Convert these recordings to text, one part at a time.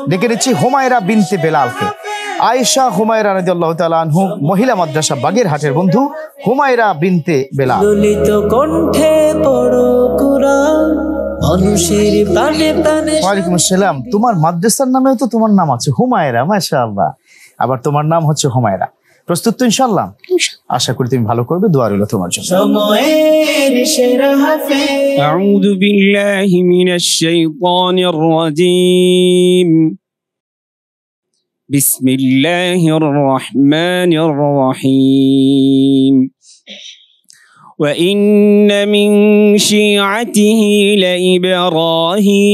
ডেকে নিচ্ছি হুমায়রা বিনতে বেলালকে। আয়েশা হুমায়রা রাদিয়াল্লাহু তাআলা আনহু, মহিলা মাদ্রাসা বাগেরহাটের বন্ধু হুমায়রা বিনতে বেলাল। ললিত কণ্ঠে পড়ো কুরআন, মানুষের প্রাণে প্রাণে। ওয়ালাইকুম আসসালাম। তোমার মাদ্রাসার নামেও তো তোমার নাম আছে হুমায়রা, মাশাআল্লাহ। আবার তোমার নাম হচ্ছে হুমায়রা। প্রস্তুত তো ইনশাআল্লাহ? আশা করি তুমি ভালো করবে, দোয়া রইল তোমার জন্য। সময়ের সেরা হাফেজ। আউযু বিল্লাহি মিনাশ শাইতানির রাজীম। বিসমিল্লাহির রহমানির রহিম। وإن من شيعته لإبراهيم.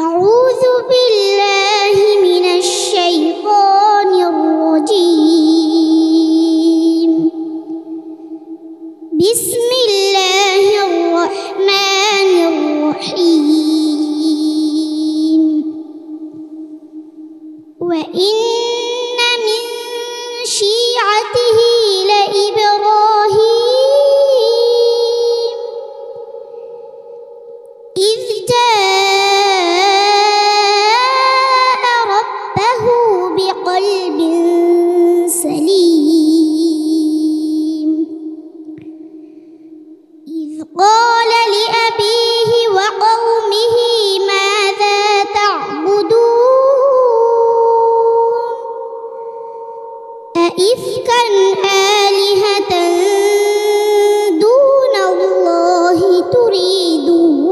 أعوذ بالله من الشيطان الرجيم. بسم الله الرحمن الرحيم. وإن من شيعته لإبراهيم إذ جاء ربه بقلب سليم إذ قال لأبيه وقومه ماذا تعبدون أئفكا آلهة دون الله تريدون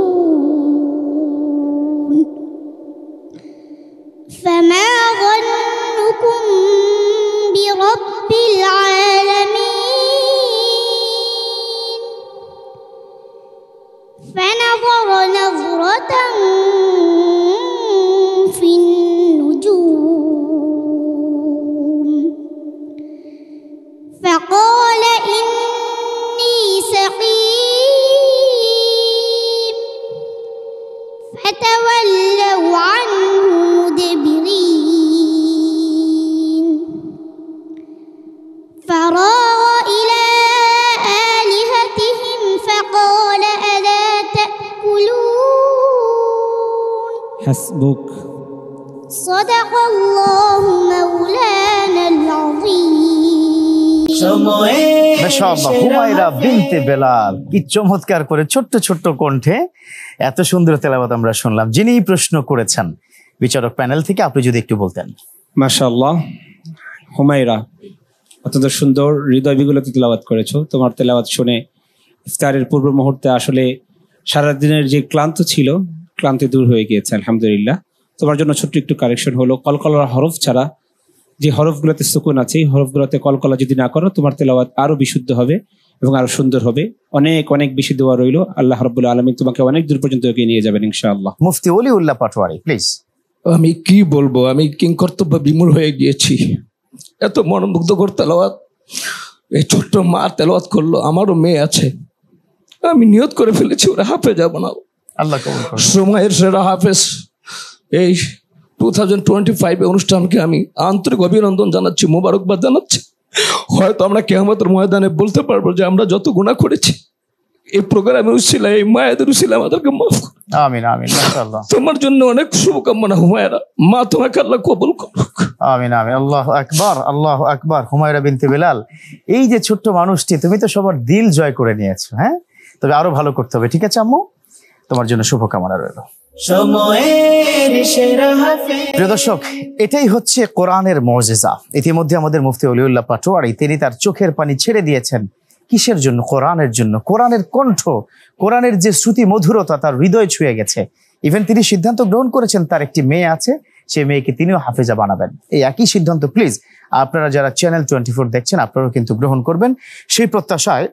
فما ظنكم برب العالمين فنظر نظرة في النجوم فقال إني سقيم فتولوا عنه مدبرين فراغ إلى آلهتهم فقال ألا تأكلون حسبك. صدق الله مولانا العظيم. সময়ের মাশাআল্লাহ, সেরা হুমায়রা হাফেজ। বিনতে বেলাল কি চমৎকার করে ছোট্ট ছোট্ট কণ্ঠে এত সুন্দর তেলাওয়াত আমরা শুনলাম। যিনি প্রশ্ন করেছেন বিচারক প্যানেল থেকে, আপনি যদি একটু বলতেন। মাশাআল্লাহ, হুমায়রা অত্যন্ত সুন্দর হৃদয় বিগলিত তেলাওয়াত করেছো। তোমার তেলাওয়াত শুনে ইফতারের পূর্ব মুহূর্তে আসলে সারাদিনের যে ক্লান্ত ছিল, ক্লান্তি দূর হয়ে গিয়েছে আলহামদুলিল্লাহ। তোমার জন্য ছোট্ট একটু কারেকশন হলো, কলকলার হরফ ছাড়া যে হরফগুলোতে সুকুন আছে, এই হরফগুলোতে কলকলা যদি না করো, তোমার তেলাওয়াত আরো বিশুদ্ধ হবে এবং আরো সুন্দর হবে। অনেক অনেক বেশি দোয়া রইলো। আল্লাহ রাব্বুল আলামিন তোমাকে অনেক দূর পর্যন্ত এগিয়ে নিয়ে যাবেন ইনশাআল্লাহ। মুফতি ওলিউল্লাহ পাটোয়ারি, প্লিজ। আমি কি বলবো, আমি কিংকর্তব্য বিমূঢ় হয়ে গিয়েছি। এত মনোমুগ্ধকর তেলাওয়াত এই ছোট্ট মা তেলাওয়াত করলো। আমারও মেয়ে আছে, আমি নিয়ত করে ফেলেছি ওরা হাফেজ বানাবো। আল্লাহ কবুল করুন। সময়ের সেরা হাফেজ এই 2025 অনুষ্ঠানকে আমি আন্তরিক অভিনন্দন জানাচ্ছি, মোবারকবাদ জানাচ্ছি। হয়তো আমরা কিয়ামতের ময়দানে বলতে পারবো যে আমরা যত গুনাহ করেছি এই প্রোগ্রামের উসিলায়, এই মায়েদের উসিলায় আমাদেরকে মাফ করুন। আমিন আমিন, মাশাআল্লাহ। তোমার জন্য অনেক শুভকামনা হুমায়রা, মা তোমাকে আল্লাহ কবুল করুক। আমিন আমিন, আল্লাহু আকবার, আল্লাহু আকবার। হুমায়রা বিনতে বেলাল, এই যে ছোট্ট মানুষটি, তুমি তো সবার দিল জয় করে নিয়েছো। হ্যাঁ, তবে আরো ভালো করতে হবে। ঠিক আছে আম্মু, তোমার জন্য শুভকামনা রইল। সময়ের সেরা হাফেজ। প্রিয় দর্শক, এটাই হচ্ছে কোরআনের মুজিজা। ইতিমধ্যে আমাদের মুফতি ওলিউল্লাহ পাটোয়ারি তিনি তার চোখের পানি ছেড়ে দিয়েছেন। কিসের জন্য? কোরআনের জন্য। কোরআনের কণ্ঠ, কোরআনের যে শ্রুতি মধুরতা তার হৃদয় ছুঁয়ে গেছে। ইভেন তিনি সিদ্ধান্ত গ্রহণ করেছেন, তার একটি মেয়ে আছে, সেই মেয়েকে তিনিও হাফেজা বানাবেন। এই একই সিদ্ধান্ত প্লিজ আপনারা যারা চ্যানেল 24 দেখছেন আপনারাও কিন্তু গ্রহণ করবেন। সেই প্রত্যাশায়